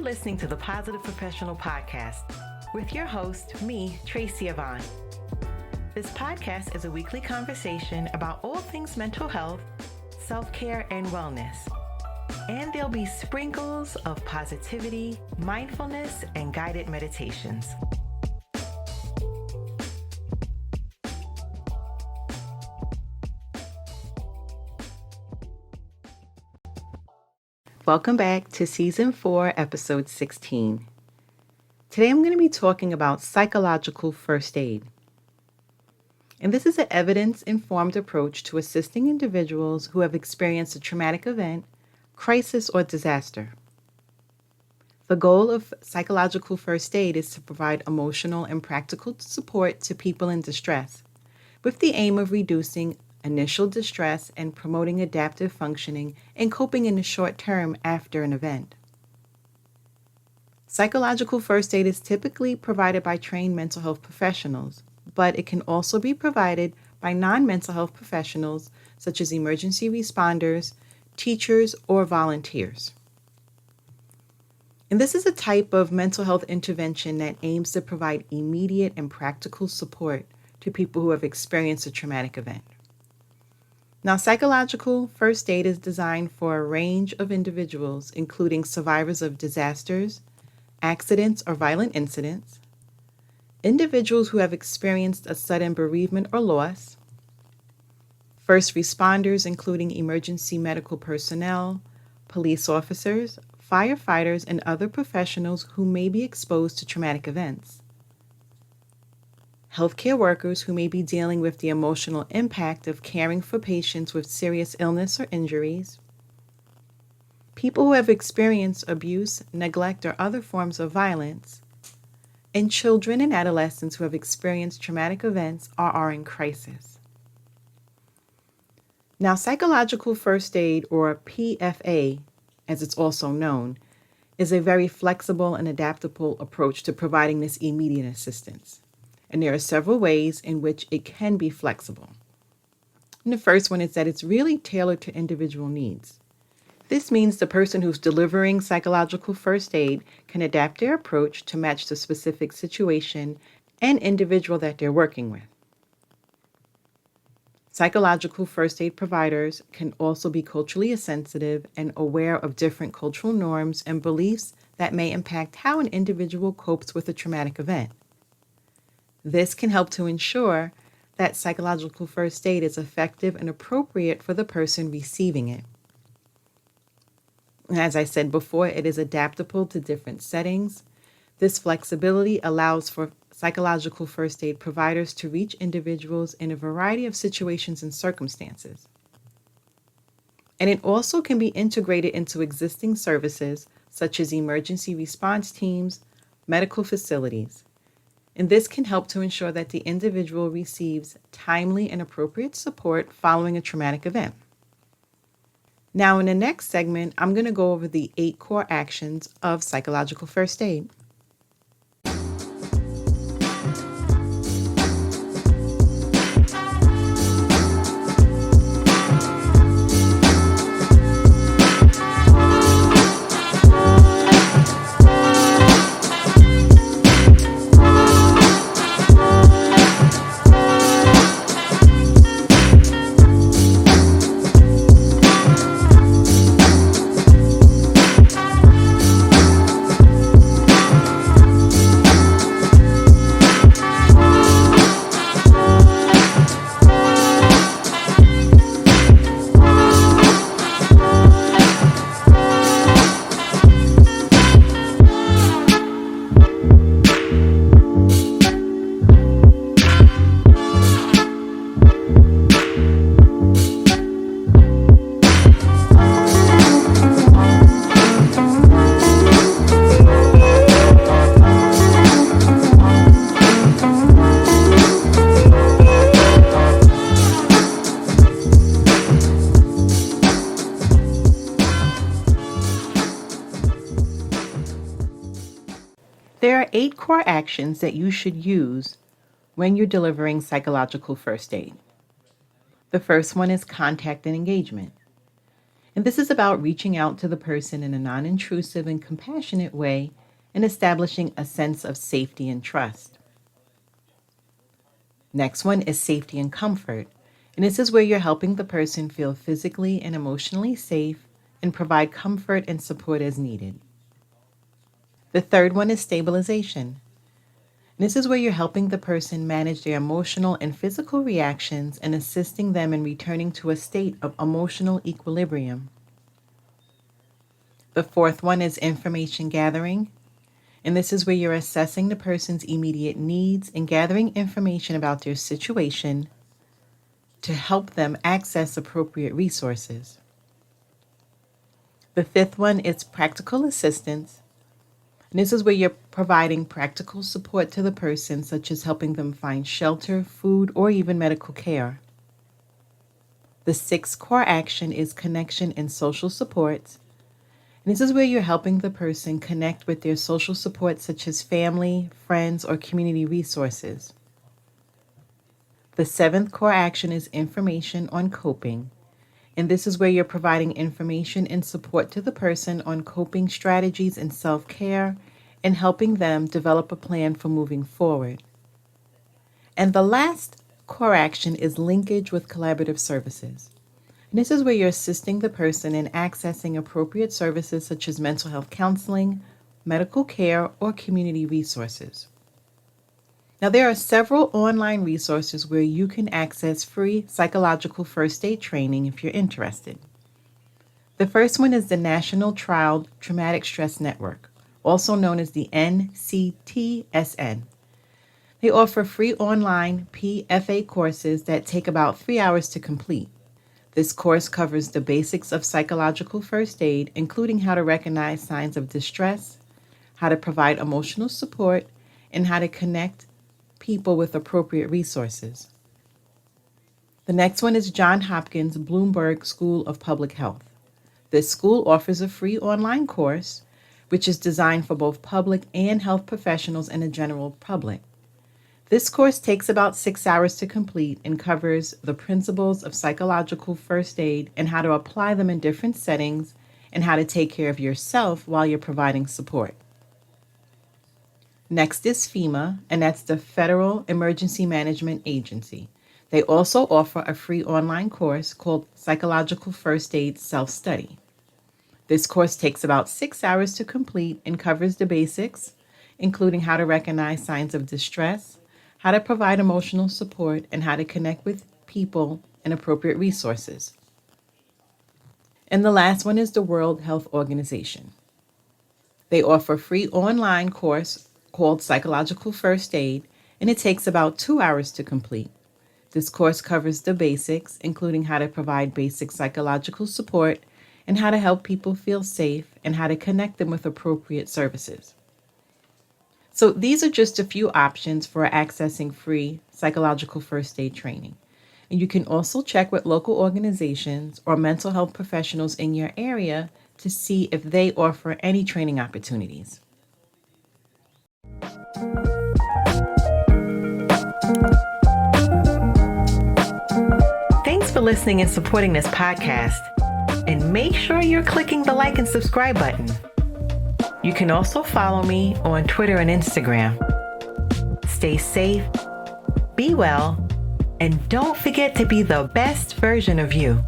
listening to the Positive Professional Podcast with your host, me, Tracy Yvonne. This podcast is a weekly conversation about all things mental health, self-care, and wellness. And there'll be sprinkles of positivity, mindfulness, and guided meditations. Welcome back to Season 4, Episode 16. Today I'm going to be talking about psychological first aid. And this is an evidence-informed approach to assisting individuals who have experienced a traumatic event, crisis, or disaster. The goal of psychological first aid is to provide emotional and practical support to people in distress, with the aim of reducing initial distress and promoting adaptive functioning and coping in the short term after an event. Psychological first aid is typically provided by trained mental health professionals, but it can also be provided by non-mental health professionals such as emergency responders, teachers, or volunteers. And this is a type of mental health intervention that aims to provide immediate and practical support to people who have experienced a traumatic event. Now, psychological first aid is designed for a range of individuals, including survivors of disasters, accidents, or violent incidents, individuals who have experienced a sudden bereavement or loss, first responders, including emergency medical personnel, police officers, firefighters, and other professionals who may be exposed to traumatic events, healthcare workers who may be dealing with the emotional impact of caring for patients with serious illness or injuries, people who have experienced abuse, neglect, or other forms of violence, and children and adolescents who have experienced traumatic events or are in crisis. Now, psychological first aid, or PFA, as it's also known, is a very flexible and adaptable approach to providing this immediate assistance. And there are several ways in which it can be flexible. And the first one is that it's really tailored to individual needs. This means the person who's delivering psychological first aid can adapt their approach to match the specific situation and individual that they're working with. Psychological first aid providers can also be culturally sensitive and aware of different cultural norms and beliefs that may impact how an individual copes with a traumatic event. This can help to ensure that psychological first aid is effective and appropriate for the person receiving it. As I said before, it is adaptable to different settings. This flexibility allows for psychological first aid providers to reach individuals in a variety of situations and circumstances. And it also can be integrated into existing services such as emergency response teams, medical facilities. And this can help to ensure that the individual receives timely and appropriate support following a traumatic event. Now, in the next segment, I'm going to go over the 8 core actions of psychological first aid. There are 8 core actions that you should use when you're delivering psychological first aid. The first one is contact and engagement. And this is about reaching out to the person in a non-intrusive and compassionate way and establishing a sense of safety and trust. Next one is safety and comfort. And this is where you're helping the person feel physically and emotionally safe and provide comfort and support as needed. The third one is stabilization. And this is where you're helping the person manage their emotional and physical reactions and assisting them in returning to a state of emotional equilibrium. The fourth one is information gathering. And this is where you're assessing the person's immediate needs and gathering information about their situation to help them access appropriate resources. The fifth one is practical assistance. And this is where you're providing practical support to the person, such as helping them find shelter, food, or even medical care. The sixth core action is connection and social support. And this is where you're helping the person connect with their social support, such as family, friends, or community resources. The seventh core action is information on coping. And this is where you're providing information and support to the person on coping strategies and self-care and helping them develop a plan for moving forward. And the last core action is linkage with collaborative services. And this is where you're assisting the person in accessing appropriate services such as mental health counseling, medical care, or community resources. Now, there are several online resources where you can access free psychological first aid training if you're interested. The first one is the National Child Traumatic Stress Network, also known as the NCTSN. They offer free online PFA courses that take about 3 hours to complete. This course covers the basics of psychological first aid, including how to recognize signs of distress, how to provide emotional support, and how to connect people with appropriate resources. The next one is Johns Hopkins Bloomberg School of Public Health. This school offers a free online course, which is designed for both public and health professionals and the general public. This course takes about 6 hours to complete and covers the principles of psychological first aid and how to apply them in different settings and how to take care of yourself while you're providing support. Next is FEMA, and that's the Federal Emergency Management Agency. They also offer a free online course called Psychological First Aid Self-Study. This course takes about 6 hours to complete and covers the basics, including how to recognize signs of distress, how to provide emotional support, and how to connect with people and appropriate resources. And the last one is the World Health Organization. They offer a free online course called Psychological First Aid, and it takes about 2 hours to complete. This course covers the basics, including how to provide basic psychological support and how to help people feel safe and how to connect them with appropriate services. So these are just a few options for accessing free psychological first aid training. And you can also check with local organizations or mental health professionals in your area to see if they offer any training opportunities. Thanks for listening and supporting this podcast. And make sure you're clicking the like and subscribe button. You can also follow me on Twitter and Instagram. Stay safe, be well, and don't forget to be the best version of you.